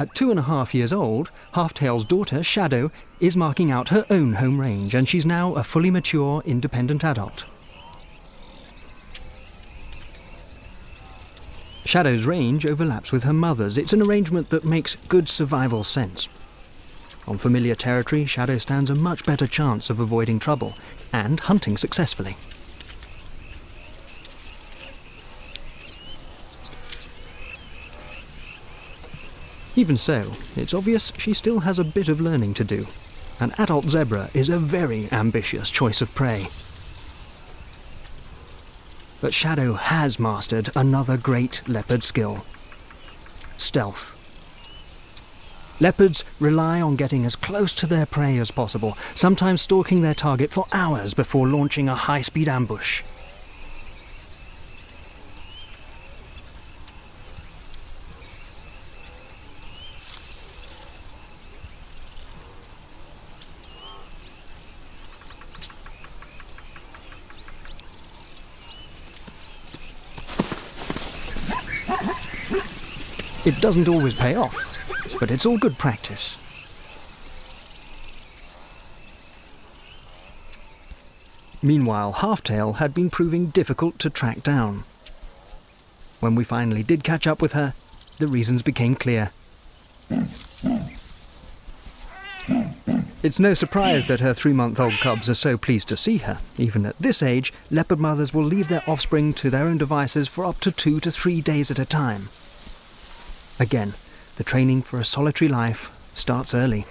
At 2.5 years old, Halftail's daughter, Shadow, is marking out her own home range, and she's now a fully mature, independent adult. Shadow's range overlaps with her mother's. It's an arrangement that makes good survival sense. On familiar territory, Shadow stands a much better chance of avoiding trouble and hunting successfully. Even so, it's obvious she still has a bit of learning to do. An adult zebra is a very ambitious choice of prey. But Shadow has mastered another great leopard skill: stealth. Leopards rely on getting as close to their prey as possible, sometimes stalking their target for hours before launching a high-speed ambush. It doesn't always pay off, but it's all good practice. Meanwhile, Halftail had been proving difficult to track down. When we finally did catch up with her, the reasons became clear. It's no surprise that her 3-month-old cubs are so pleased to see her. Even at this age, leopard mothers will leave their offspring to their own devices for up to 2 to 3 days at a time. Again, the training for a solitary life starts early.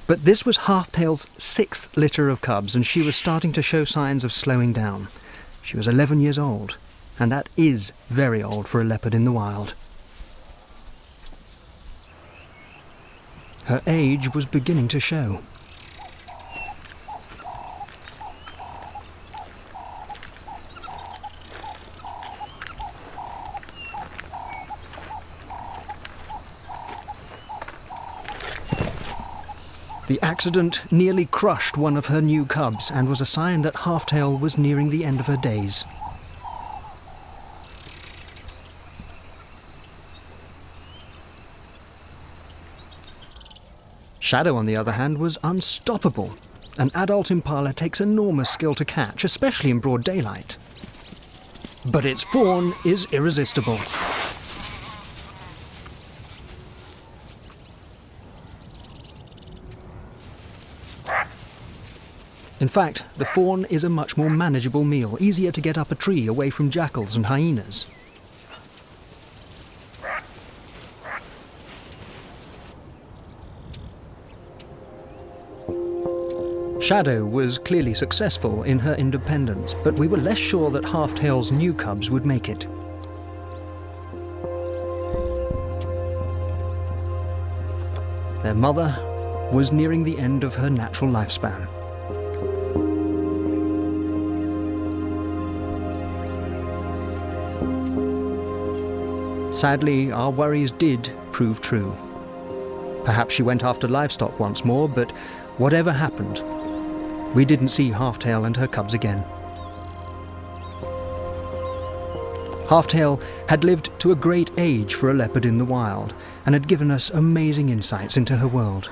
But this was Halftail's 6th litter of cubs, and she was starting to show signs of slowing down. She was 11 years old, and that is very old for a leopard in the wild. Her age was beginning to show. The accident nearly crushed one of her new cubs and was a sign that Halftail was nearing the end of her days. Shadow, on the other hand, was unstoppable. An adult impala takes enormous skill to catch, especially in broad daylight. But its fawn is irresistible. In fact, the fawn is a much more manageable meal, easier to get up a tree away from jackals and hyenas. Shadow was clearly successful in her independence, but we were less sure that Halftail's new cubs would make it. Their mother was nearing the end of her natural lifespan. Sadly, our worries did prove true. Perhaps she went after livestock once more, but whatever happened, we didn't see Halftail and her cubs again. Halftail had lived to a great age for a leopard in the wild, and had given us amazing insights into her world.